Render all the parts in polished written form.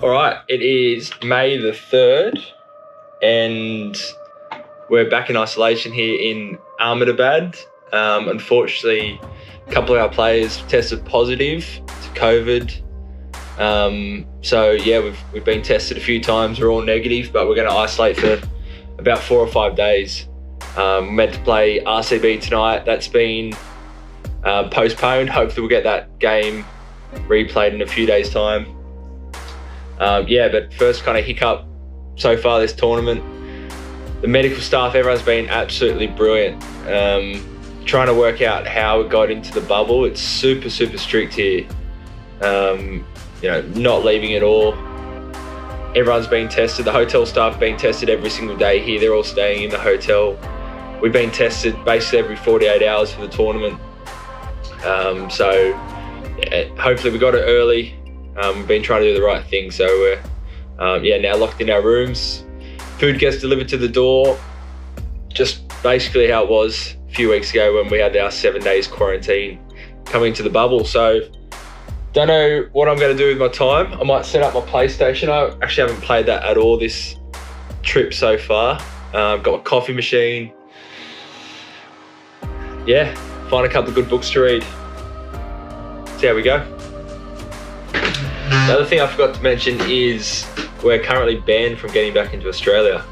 All right, it is May the 3rd and we're back in isolation here in Ahmedabad. Unfortunately, a couple of our players tested positive to COVID. So yeah, we've been tested a few times. We're all negative, but we're going to isolate for about 4 or 5 days. We're meant to play RCB tonight. That's been postponed. Hopefully we'll get that game replayed in a few days' time. But first kind of hiccup so far this tournament. The medical staff, everyone's been absolutely brilliant. Trying to work out how it got into the bubble. It's super, super strict here. Not leaving at all. Everyone's been tested. The hotel staff being tested every single day here. They're all staying in the hotel. We've been tested basically every 48 hours for the tournament. Hopefully we got it early. We've been trying to do the right thing. So we're now locked in our rooms. Food gets delivered to the door. Just basically how it was a few weeks ago when we had our 7 days quarantine coming to the bubble. So don't know what I'm going to do with my time. I might set up my PlayStation. I actually haven't played that at all this trip so far. I've got my coffee machine. Yeah, find a couple of good books to read. See how we go. The other thing I forgot to mention is we're currently banned from getting back into Australia.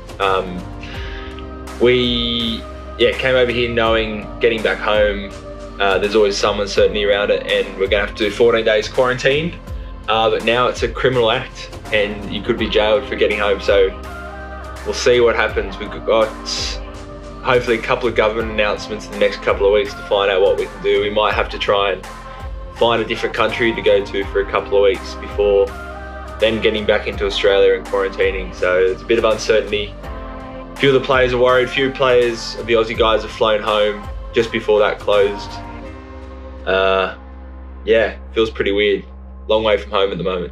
We came over here knowing getting back home, there's always some uncertainty around it, and we're going to have to do 14 days quarantine. But now it's a criminal act and you could be jailed for getting home. So we'll see what happens. We've got hopefully a couple of government announcements in the next couple of weeks to find out what we can do. We might have to try and find a different country to go to for a couple of weeks before then getting back into Australia and quarantining. So there's a bit of uncertainty. A few of the players are worried. A few players of the Aussie guys have flown home just before that closed. Feels pretty weird. Long way from home at the moment.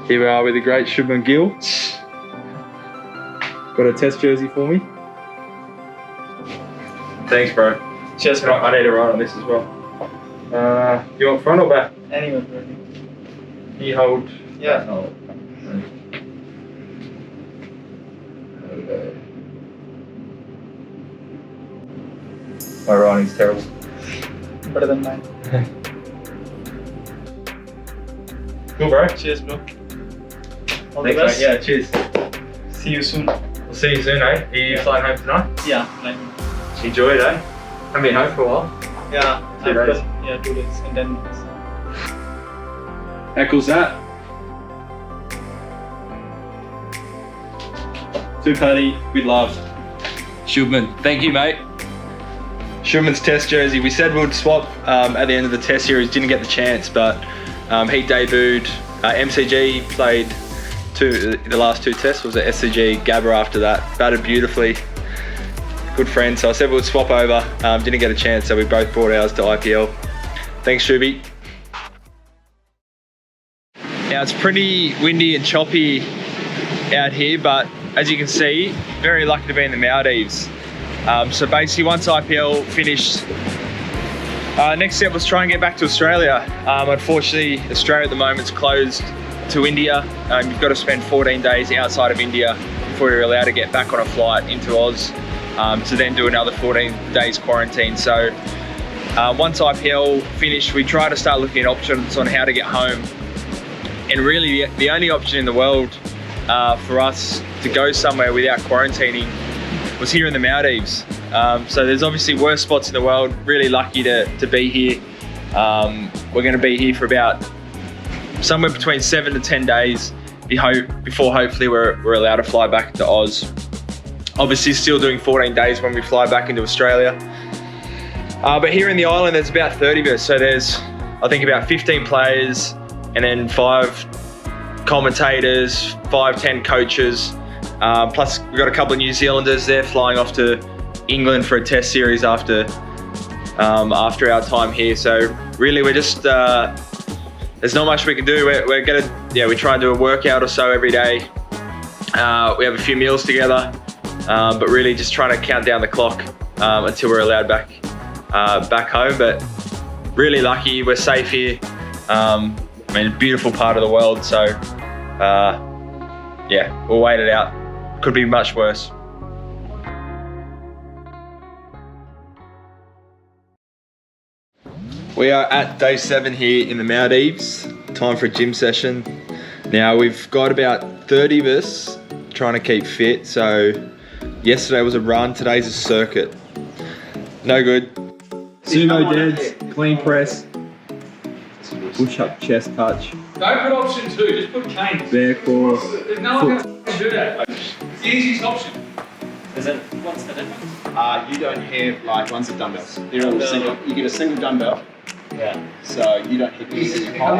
Here we are with the great Shubman Gill. Got a test jersey for me? Thanks, bro. Cheers, bro. I need to write on this as well. You want front or back? Anyway, bro. Can you hold? Yeah. Hold. My writing's terrible. Better than mine. Cool, bro. Cheers, bro. All Thanks, the best. mate. Yeah, cheers. See you soon. We'll see you soon, eh? Are you flying home tonight? Yeah, like. Enjoy it, eh? Haven't been home for a while. Yeah. 2 days. 2 days and then. How cool's that? To Paddy, with love. Shubman, thank you, mate. Shubman's test jersey. We said we'd swap at the end of the test series. Didn't get the chance, but he debuted. MCG played the last 2 tests. Was at SCG. Gabba after that. Batted beautifully. Good friend. So I said we'd swap over. Didn't get a chance, so we both brought ours to IPL. Thanks, Shuby. Now it's pretty windy and choppy out here, but as you can see, very lucky to be in the Maldives. So basically once IPL finished, next step was try and get back to Australia. Unfortunately, Australia at the moment is closed to India. You've got to spend 14 days outside of India before you're allowed to get back on a flight into Oz, to then do another 14 days quarantine. So once IPL finished, we tried to start looking at options on how to get home. And really the only option in the world for us to go somewhere without quarantining was here in the Maldives. So there's obviously worse spots in the world. Really lucky to be here. We're going to be here for about somewhere between 7 to 10 days before hopefully we're allowed to fly back to Oz. Obviously still doing 14 days when we fly back into Australia. But here in the island there's about 30 of us. So there's I think about 15 players and then 5 commentators, 5-10 coaches. Plus we've got a couple of New Zealanders there flying off to England for a test series after our time here. So really we're just, there's not much we can do. We try and do a workout or so every day. We have a few meals together, but really just trying to count down the clock until we're allowed back home. But really lucky, we're safe here. I mean, beautiful part of the world. So yeah, we'll wait it out. Could be much worse. We are at day 7 here in the Maldives. Time for a gym session. Now we've got about 30 of us trying to keep fit. So yesterday was a run, today's a circuit. No good. Sumo deads, clean press, push up, chest touch. Don't put option 2, just put chains. Bear core. There's no one going to do that. It's the easiest option. Is it, what's the difference? You don't have like ones of dumbbells. They're all single. You get a single dumbbell, Yeah. so you don't hit the single pole.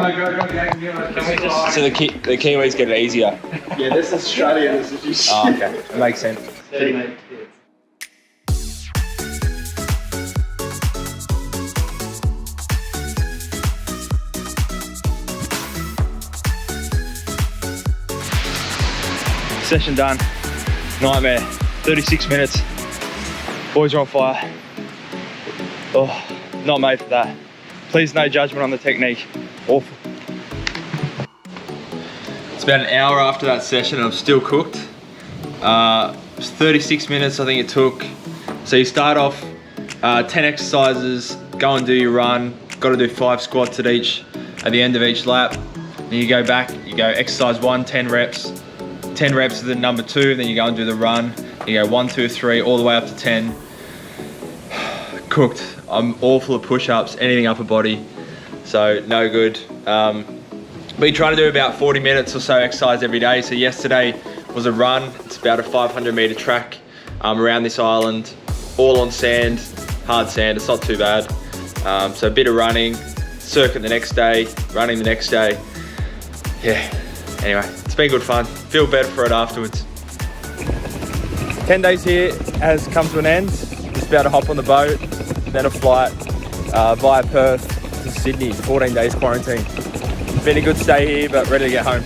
So the Kiwis get it easier. Yeah, this is Australia. This is just. Oh, okay, that makes sense. Session done. Nightmare. 36 minutes. Boys are on fire. Oh, not made for that. Please no judgment on the technique. Awful. It's about an hour after that session and I'm still cooked. It was 36 minutes I think it took. So you start off 10 exercises, go and do your run. Got to do 5 squats at the end of each lap. Then you go back, you go exercise 1, 10 reps. 10 reps to the number 2, then you go and do the run. You go 1, 2, 3, all the way up to 10. Cooked. I'm awful at push-ups, anything upper body, so no good. We try to do about 40 minutes or so exercise every day. So yesterday was a run. It's about a 500-meter track around this island, all on sand, hard sand. It's not too bad. So a bit of running, circuit the next day, running the next day. Yeah. Anyway, it's been good fun. Feel better for it afterwards. 10 days here has come to an end. Just about to hop on the boat, then a flight via Perth to Sydney. 14 days quarantine. Been a good stay here, but ready to get home.